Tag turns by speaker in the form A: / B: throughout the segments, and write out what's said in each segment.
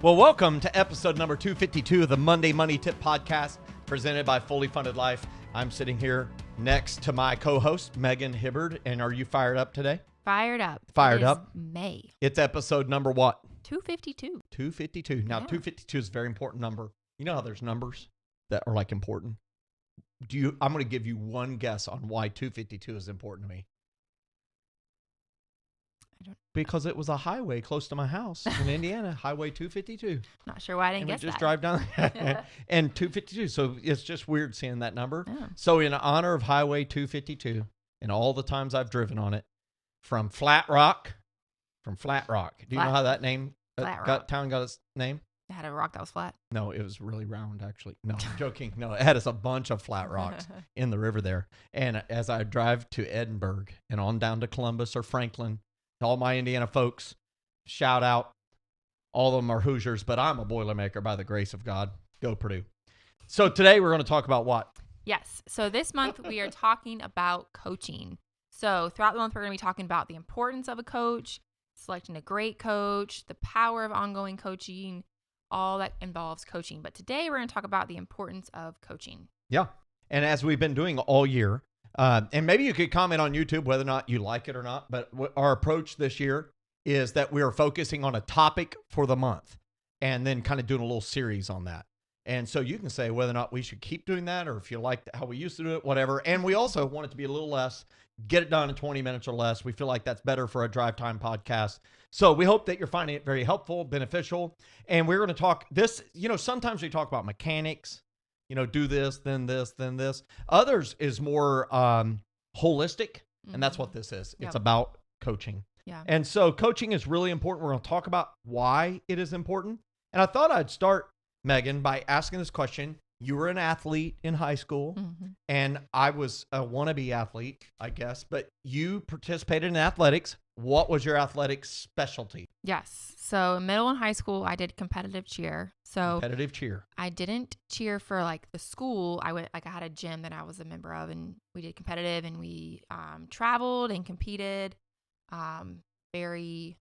A: Well, welcome to episode number 252 of the Monday Money Tip Podcast, presented by Fully Funded Life. I'm sitting here next to my co-host, Megan Hibbard. And are you fired up today?
B: Fired up.
A: Fired up.
B: May.
A: It's episode number what?
B: 252.
A: 252. Now, 252 is a very important number. You know how there's numbers that are like important? I'm going to give you one guess on why 252 is important to me. Because it was a highway close to my house in Indiana, Highway 252.
B: Not sure why I didn't guess that.
A: Just drive down and 252. So it's just weird seeing that number.
B: Yeah.
A: So in honor of Highway 252 and all the times I've driven on it, from Flat Rock. Do you know how that town got its name?
B: It had a rock that was flat.
A: No, it was really round, actually. No, I'm joking. No, it had us a bunch of flat rocks in the river there. And as I drive to Edinburgh and on down to Columbus or Franklin, to all my Indiana folks, shout out. All of them are Hoosiers, but I'm a Boilermaker by the grace of God. Go Purdue. So today we're going to talk about what?
B: Yes. So this month we are talking about coaching. So throughout the month we're going to be talking about the importance of a coach, selecting a great coach, the power of ongoing coaching, all that involves coaching. But today we're going to talk about the importance of coaching.
A: Yeah. And as we've been doing all year, and maybe you could comment on YouTube whether or not you like it or not, but our approach this year is that we are focusing on a topic for the month and then kind of doing a little series on that. And so you can say whether or not we should keep doing that or if you like how we used to do it, whatever. And we also want it to be a little less, get it done in 20 minutes or less. We feel like that's better for a drive time podcast. So we hope that you're finding it very helpful, beneficial. And we're going to talk this, sometimes we talk about mechanics, do this, then this, then this. Others is more holistic, and that's what this is. It's about coaching.
B: Yeah.
A: And so coaching is really important. We're going to talk about why it is important. And I thought I'd start, Megan, by asking this question. You were an athlete in high school, and I was a wannabe athlete, I guess, but you participated in athletics. What was your athletic specialty?
B: Yes. So in middle and high school, I did competitive cheer.
A: Competitive cheer.
B: I didn't cheer for like the school. I had a gym that I was a member of, and we did competitive, and we traveled and competed. Very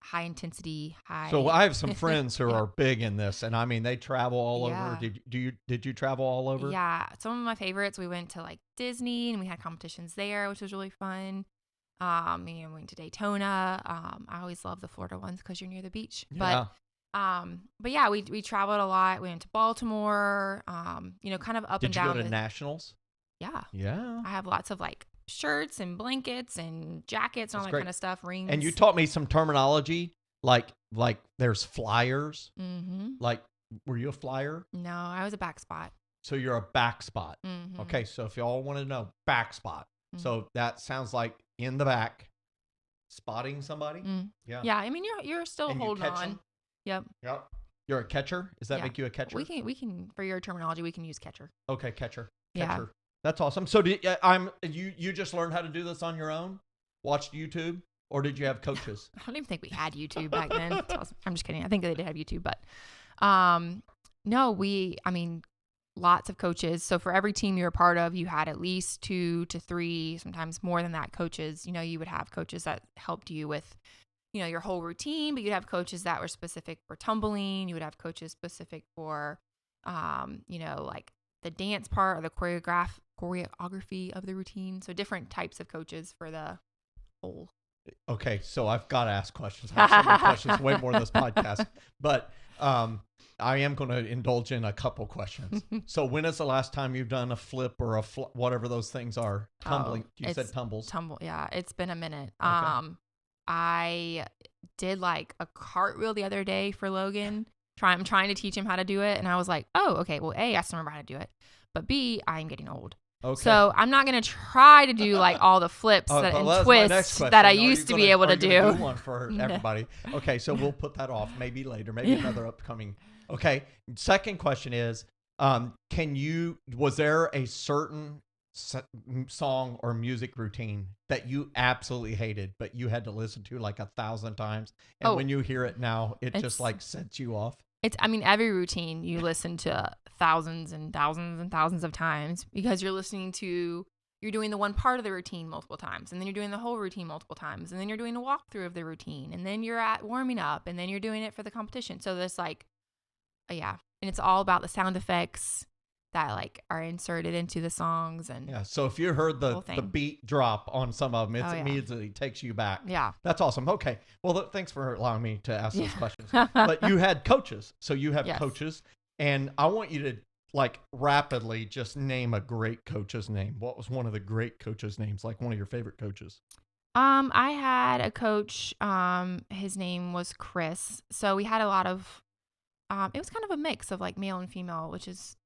B: high intensity, high.
A: So I have some friends who are big in this, and I mean they travel all over. Did you travel all over?
B: Yeah, some of my favorites. We went to like Disney, and we had competitions there, which was really fun. We went to Daytona. I always love the Florida ones because you're near the beach.
A: Yeah.
B: But yeah, we traveled a lot. We went to Baltimore. Kind of up and down.
A: Did you go to nationals?
B: Yeah.
A: Yeah.
B: I have lots of like shirts and blankets and jackets and all that kind of stuff, rings.
A: And you taught me some terminology, like there's flyers.
B: Mm-hmm.
A: Like, were you a flyer?
B: No, I was a back spot.
A: So you're a back spot.
B: Mm-hmm.
A: Okay, so if y'all want to know, back spot. Mm-hmm. So that sounds like in the back, spotting somebody.
B: Mm.
A: Yeah.
B: Yeah, I mean you're still
A: and
B: holding
A: you catch
B: on.
A: Them?
B: Yep.
A: You're a catcher? Does that make you a catcher?
B: We can for your terminology, we can use catcher.
A: Okay, catcher.
B: Yeah.
A: That's awesome. So you just learned how to do this on your own? Watched YouTube? Or did you have coaches?
B: I don't even think we had YouTube back then. I'm just kidding. I think they did have YouTube, but no, lots of coaches. So for every team you're a part of, you had at least 2 to 3, sometimes more than that, coaches. You would have coaches that helped you with, your whole routine, but you'd have coaches that were specific for tumbling. You would have coaches specific for, like the dance part or the choreography of the routine. So different types of coaches for the whole.
A: Okay, so I've got to ask questions. I have so many questions, way more in this podcast. But I am going to indulge in a couple questions. So when is the last time you've done a flip or whatever those things are? Tumbling. You said tumbles.
B: Yeah, it's been a minute.
A: Okay.
B: I did like a cartwheel the other day for Logan. I'm trying to teach him how to do it. And I was like, oh, okay, well, A, I still remember how to do it. But B, I'm getting old. Okay. So I'm not going to try to do like all the flips and twists that I used to be able to do.
A: One for everybody. Okay, so we'll put that off. Maybe later. Maybe another upcoming. Okay, second question is, was there a certain song or music routine that you absolutely hated, but you had to listen to like 1,000 times? And when you hear it now, it's just like sets you off?
B: Every routine you listen to thousands and thousands and thousands of times because you're listening to you're doing the one part of the routine multiple times, and then you're doing the whole routine multiple times, and then you're doing a walkthrough of the routine, and then you're at warming up, and then you're doing it for the competition. So there's like, yeah. And it's all about the sound effects that like are inserted into the songs. And
A: yeah. So if you heard the beat drop on some of them, it immediately takes you back.
B: Yeah.
A: That's awesome. Okay. Well, thanks for allowing me to ask those questions. But you had coaches. So you have coaches. And I want you to like rapidly just name a great coach's name. What was one of the great coaches' names? Like one of your favorite coaches?
B: I had a coach, his name was Chris. So we had a lot of, it was kind of a mix of like male and female, which is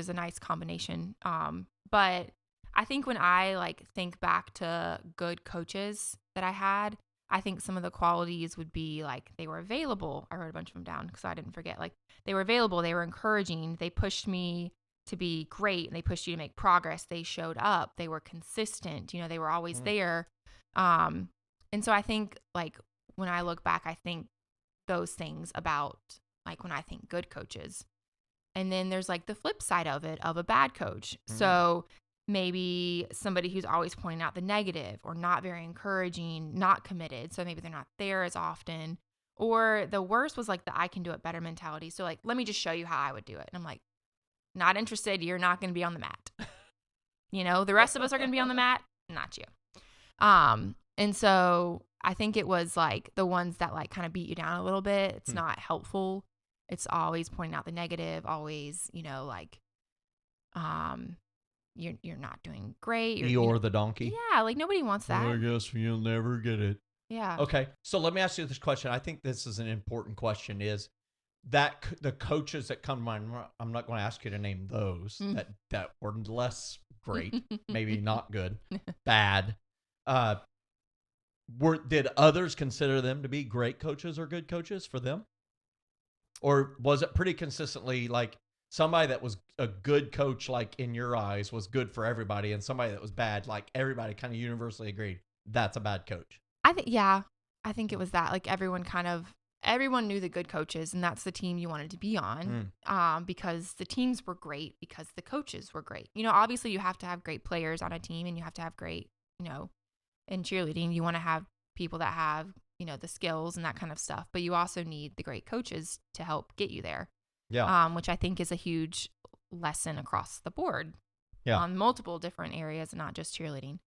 B: a nice combination. But I think when I like think back to good coaches that I had, I think some of the qualities would be like they were available. I wrote a bunch of them down because I didn't forget. Like they were available, they were encouraging, they pushed me to be great, and they pushed you to make progress. They showed up, they were consistent, they were always there. And so I think like when I look back, I think those things about like when I think good coaches. And then there's like the flip side of it of a bad coach. So maybe somebody who's always pointing out the negative or not very encouraging, not committed. So maybe they're not there as often. Or the worst was like the I can do it better mentality. So like, let me just show you how I would do it. And I'm like, not interested. You're not going to be on the mat. The rest of us are going to be on the mat, not you. And so I think it was like the ones that like kind of beat you down a little bit. It's not helpful. It's always pointing out the negative, always, like, you're not doing great.
A: You're the donkey.
B: Yeah, like nobody wants that.
A: I guess you'll never get it.
B: Yeah.
A: Okay, so let me ask you this question. I think this is an important question. Is that the coaches that come to mind? I'm not going to ask you to name those that were less great, maybe not good, bad. Did others consider them to be great coaches or good coaches for them? Or was it pretty consistently like somebody that was a good coach, like in your eyes, was good for everybody, and somebody that was bad, like everybody kind of universally agreed that's a bad coach?
B: I think it was that. Like everyone knew the good coaches, and that's the team you wanted to be on, because the teams were great, because the coaches were great. Obviously you have to have great players on a team, and you have to have great, in cheerleading, you want to have people that have the skills and that kind of stuff, but you also need the great coaches to help get you there. Yeah. Which I think is a huge lesson across the board. Yeah. On multiple different areas, and not just cheerleading.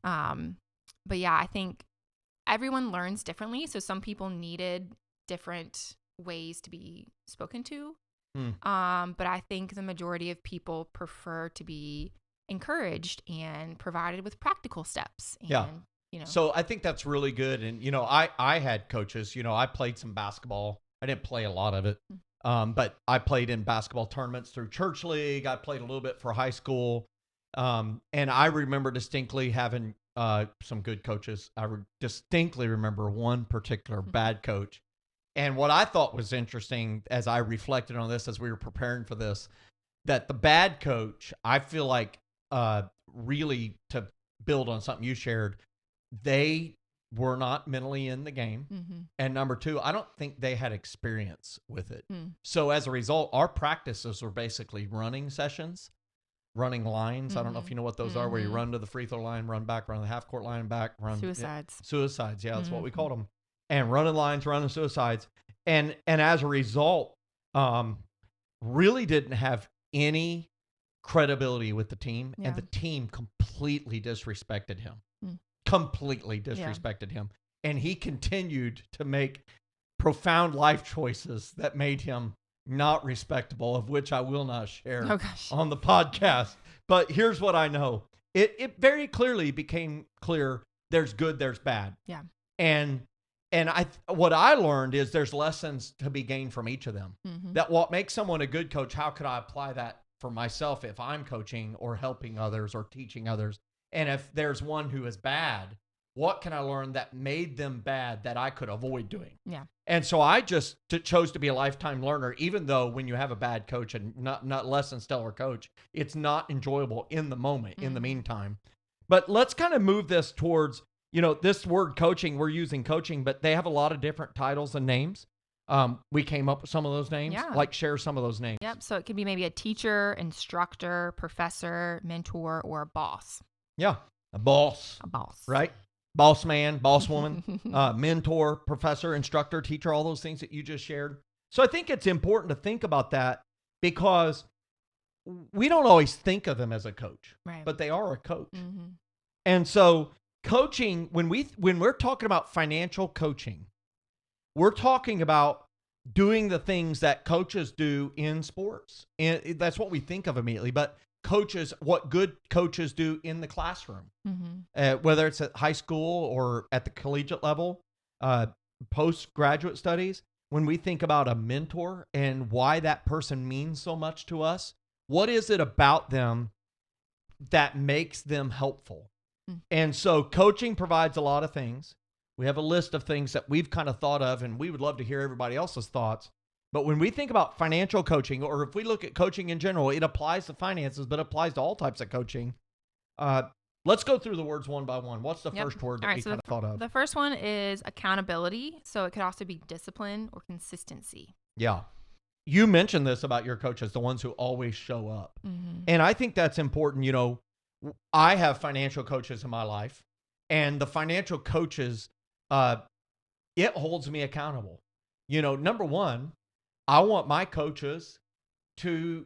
B: But yeah, I think everyone learns differently. So some people needed different ways to be spoken to. But I think the majority of people prefer to be encouraged and provided with practical steps. And,
A: So I think that's really good. And, I had coaches, I played some basketball. I didn't play a lot of it. But I played in basketball tournaments through church league. I played a little bit for high school. And I remember distinctly having some good coaches. I distinctly remember one particular bad coach. And what I thought was interesting as I reflected on this, as we were preparing for this, that the bad coach, I feel like really to build on something you shared, they were not mentally in the game. And number two, I don't think they had experience with it. So as a result, our practices were basically running sessions, running lines. I don't know if you know what those are, where you run to the free throw line, run back, run the half court line back, run
B: suicides.
A: Suicides. Yeah, that's what we called them. And running lines, running suicides. And as a result, really didn't have any credibility with the team. And the team completely disrespected him. Completely disrespected him. And he continued to make profound life choices that made him not respectable, of which I will not share on the podcast. But here's what I know. It very clearly became clear there's good, there's bad. Yeah. And what I learned is there's lessons to be gained from each of them. That what makes someone a good coach, how could I apply that for myself if I'm coaching or helping others or teaching others? And if there's one who is bad, what can I learn that made them bad that I could avoid doing? Yeah. And so I just chose to be a lifetime learner, even though when you have a bad coach and not less than stellar coach, it's not enjoyable in the moment, in the meantime. But let's kind of move this towards, this word coaching, we're using coaching, but they have a lot of different titles and names. We came up with some of those names. Yeah. Like share some of those names.
B: Yep. So it could be maybe a teacher, instructor, professor, mentor, or boss.
A: Yeah. A boss.
B: A boss.
A: Right? Boss man, boss woman, mentor, professor, instructor, teacher, all those things that you just shared. So I think it's important to think about that because we don't always think of them as a coach,
B: Right.
A: but they are a coach.
B: Mm-hmm.
A: And so coaching, when we're talking about financial coaching, we're talking about doing the things that coaches do in sports. And that's what we think of immediately. But coaches, what good coaches do in the classroom, whether it's at high school or at the collegiate level, postgraduate studies, when we think about a mentor and why that person means so much to us, what is it about them that makes them helpful? And so coaching provides a lot of things. We have a list of things that we've kind of thought of, and we would love to hear everybody else's thoughts. But when we think about financial coaching, or if we look at coaching in general, it applies to finances, but it applies to all types of coaching. Let's go through the words one by one. What's the first word that we kind of thought of?
B: The first one is accountability. So it could also be discipline or consistency.
A: Yeah. You mentioned this about your coaches, the ones who always show up. And I think that's important. You know, I have financial coaches in my life, and the financial coaches, it holds me accountable. You know, number one, I want my coaches to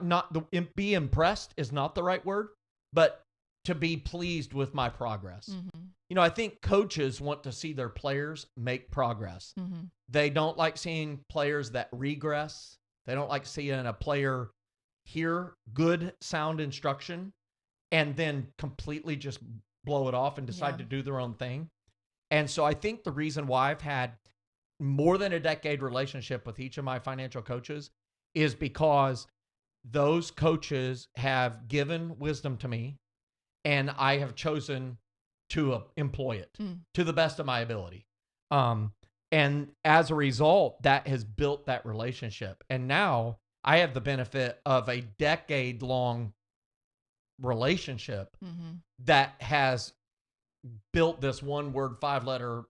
A: not be impressed is not the right word, but to be pleased with my progress. You know, I think coaches want to see their players make progress. They don't like seeing players that regress. They don't like seeing a player hear good, sound instruction and then completely just blow it off and decide to do their own thing. And so I think the reason why I've had more than a decade relationship with each of my financial coaches is because those coaches have given wisdom to me and I have chosen to employ it to the best of my ability. And as a result, that has built that relationship. And now I have the benefit of a decade-long relationship that has built this one-word, five-letter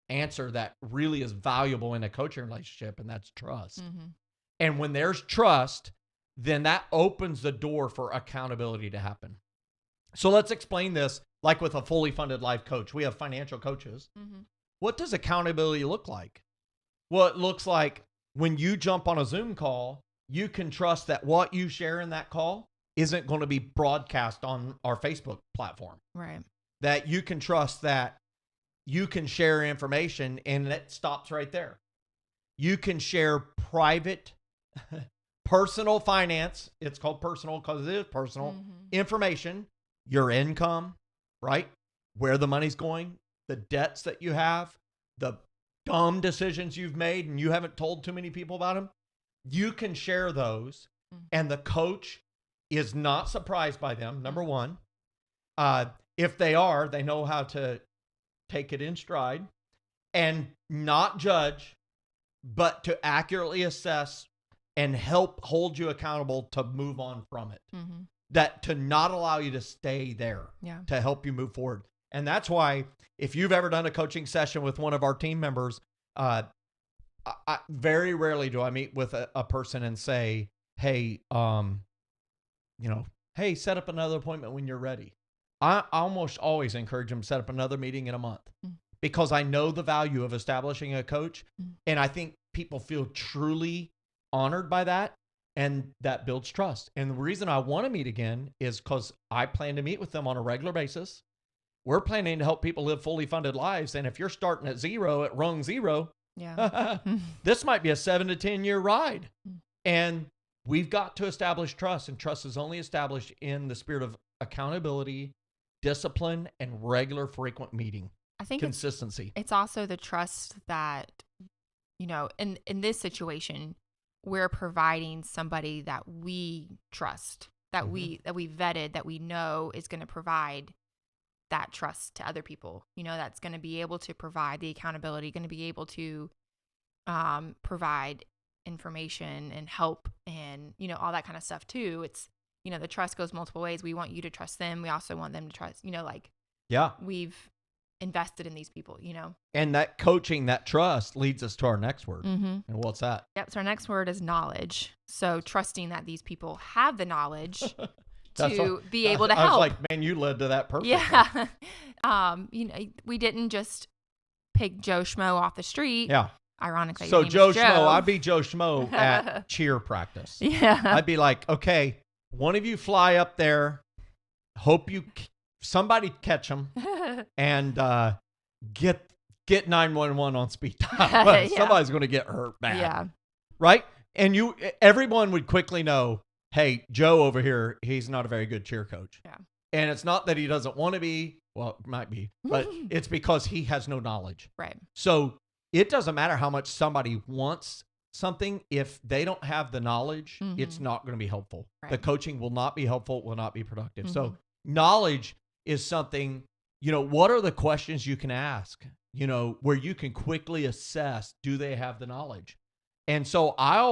A: answer that really is valuable in a coaching relationship, and that's trust. And when there's trust, then that opens the door for accountability to happen. So let's explain this like with a fully funded life coach. We have financial coaches. What does accountability look like? Well, it looks like when you jump on a Zoom call, you can trust that what you share in that call isn't going to be broadcast on our Facebook platform.
B: Right.
A: That you can trust that you can share information and it stops right there. You can share private, personal finance. It's called personal because it is personal information, your income, right? Where the money's going, the debts that you have, the dumb decisions you've made and you haven't told too many people about them. You can share those and the coach is not surprised by them. Number one, if they are, they know how to take it in stride and not judge, but to accurately assess and help hold you accountable to move on from it. That to not allow you to stay there, to help you move forward. And that's why if you've ever done a coaching session with one of our team members, I very rarely do I meet with a person and say, hey, hey, set up another appointment when you're ready. I almost always encourage them to set up another meeting in a month because I know the value of establishing a coach. And I think people feel truly honored by that. And that builds trust. And the reason I want to meet again is because I plan to meet with them on a regular basis. We're planning to help people live fully funded lives. And if you're starting at zero, at rung zero, this might be a 7 to 10 year ride. And we've got to establish trust. And trust is only established in the spirit of accountability, discipline, and regular frequent meeting.
B: I think
A: consistency.
B: It's also the trust that, in this situation, we're providing somebody that we trust, that we vetted, that we know is going to provide that trust to other people, that's going to be able to provide the accountability, going to be able to provide information and help and, all that kind of stuff too. It's, the trust goes multiple ways. We want you to trust them. We also want them to trust, we've invested in these people,
A: And that coaching, that trust leads us to our next word. And what's that?
B: Yep. So our next word is knowledge. So trusting that these people have the knowledge to be able to
A: I
B: help.
A: was like, man, you led to that perfectly.
B: Yeah. We didn't just pick Joe Schmo off the street.
A: Yeah.
B: Ironically,
A: So
B: your name
A: Joe
B: is
A: Schmo, I'd be Joe Schmo at cheer practice.
B: Yeah.
A: I'd be like, okay, one of you fly up there. Hope somebody catch them and get 911 on speed dial.
B: Yeah.
A: Somebody's going to get hurt bad.
B: Yeah.
A: Right? And everyone would quickly know, hey, Joe over here, he's not a very good cheer coach.
B: Yeah.
A: And it's not that he doesn't want to be. Well, it might be, but it's because he has no knowledge.
B: Right.
A: So it doesn't matter how much somebody wants something. If they don't have the knowledge, it's not going to be helpful.
B: Right.
A: The coaching will not be helpful, will not be productive. So knowledge is something, what are the questions you can ask, where you can quickly assess, do they have the knowledge? And so I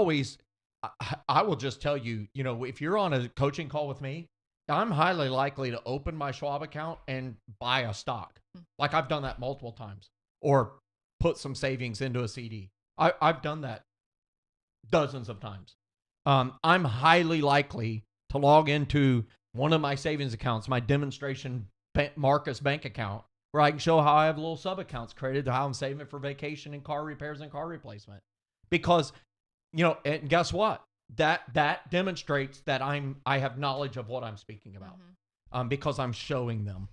A: will just tell you, if you're on a coaching call with me, I'm highly likely to open my Schwab account and buy a stock. Like I've done that multiple times, or put some savings into a CD. I've done that dozens of times. I'm highly likely to log into one of my savings accounts, my demonstration Marcus bank account, where I can show how I have little sub accounts created to how I'm saving for vacation and car repairs and car replacement. Because, and guess what? That demonstrates that I have knowledge of what I'm speaking about, because I'm showing them.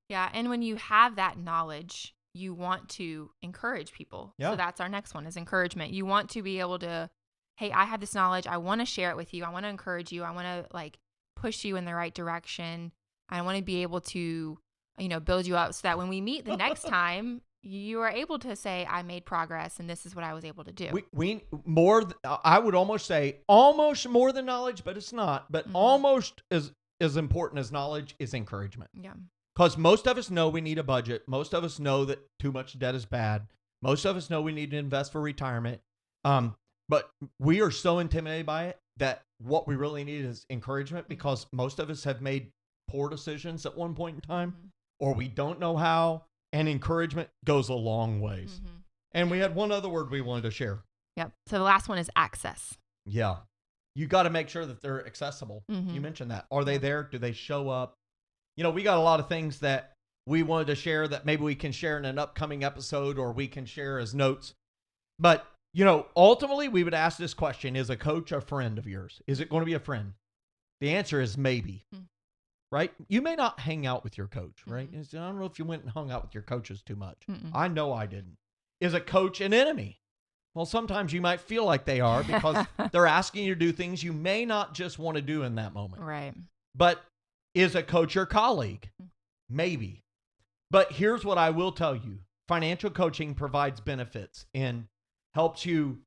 B: Yeah. And when you have that knowledge, you want to encourage people.
A: Yeah.
B: So that's our next one, is encouragement. You want to be able to, hey, I have this knowledge. I want to share it with you. I want to encourage you. I want to push you in the right direction. I want to be able to, build you up so that when we meet the next time, you are able to say, I made progress and this is what I was able to do.
A: I would almost say almost more than knowledge, but it's not. But almost as important as knowledge is encouragement.
B: Yeah.
A: Because most of us know we need a budget. Most of us know that too much debt is bad. Most of us know we need to invest for retirement. But we are so intimidated by it that what we really need is encouragement, because most of us have made poor decisions at one point in time, or we don't know how. And encouragement goes a long ways. And we had one other word we wanted to share.
B: Yep. So the last one is access.
A: Yeah. You got to make sure that they're accessible. You mentioned that. Are they there? Do they show up? We got a lot of things that we wanted to share that maybe we can share in an upcoming episode, or we can share as notes. But, ultimately we would ask this question: is a coach a friend of yours? Is it going to be a friend? The answer is maybe. Right? You may not hang out with your coach, right? I don't know if you went and hung out with your coaches too much. I know I didn't. Is a coach an enemy? Well, sometimes you might feel like they are, because they're asking you to do things you may not just want to do in that moment.
B: Right.
A: But is a coach your colleague? Maybe. But here's what I will tell you. Financial coaching provides benefits and helps you,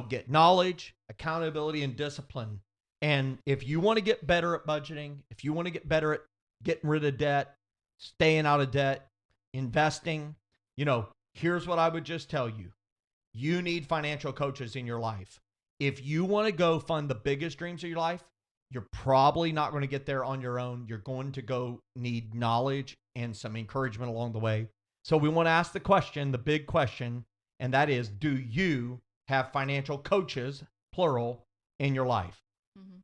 A: get knowledge, accountability, and discipline. And if you want to get better at budgeting, if you want to get better at getting rid of debt, staying out of debt, investing, here's what I would just tell you. You need financial coaches in your life. If you want to go fund the biggest dreams of your life, you're probably not going to get there on your own. You're going to go need knowledge and some encouragement along the way. So we want to ask the question, the big question, and that is, do you have financial coaches, plural, in your life?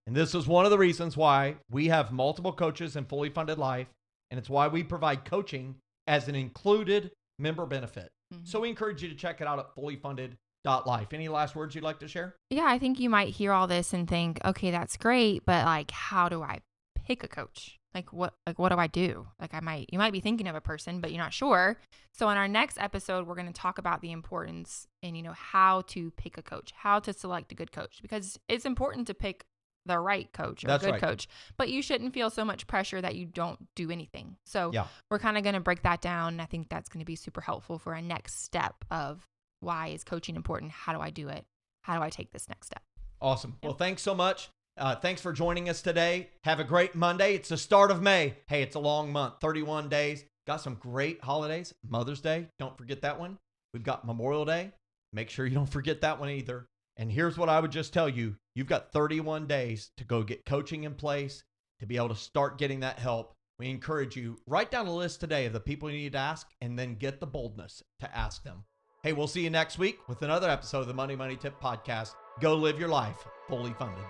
A: And this is one of the reasons why we have multiple coaches in Fully Funded Life, and it's why we provide coaching as an included member benefit. So we encourage you to check it out at fullyfunded.life. Any last words you'd like to share?
B: Yeah, I think you might hear all this and think, okay, that's great, but how do I pick a coach? What do I do? You might be thinking of a person, but you're not sure. So in our next episode, we're going to talk about the importance and, how to pick a coach, how to select a good coach, because it's important to pick the right coach or
A: That's
B: a good
A: right.
B: coach, but you shouldn't feel so much pressure that you don't do anything. So we're kind of going to break that down. I think that's going to be super helpful for our next step of why is coaching important? How do I do it? How do I take this next step?
A: Awesome. Well, thanks so much. Thanks for joining us today. Have a great Monday. It's the start of May. Hey, it's a long month, 31 days. Got some great holidays. Mother's Day, don't forget that one. We've got Memorial Day. Make sure you don't forget that one either. And here's what I would just tell you. You've got 31 days to go get coaching in place, to be able to start getting that help. We encourage you, write down a list today of the people you need to ask, and then get the boldness to ask them. Hey, we'll see you next week with another episode of the Money Tip Podcast. Go live your life fully funded.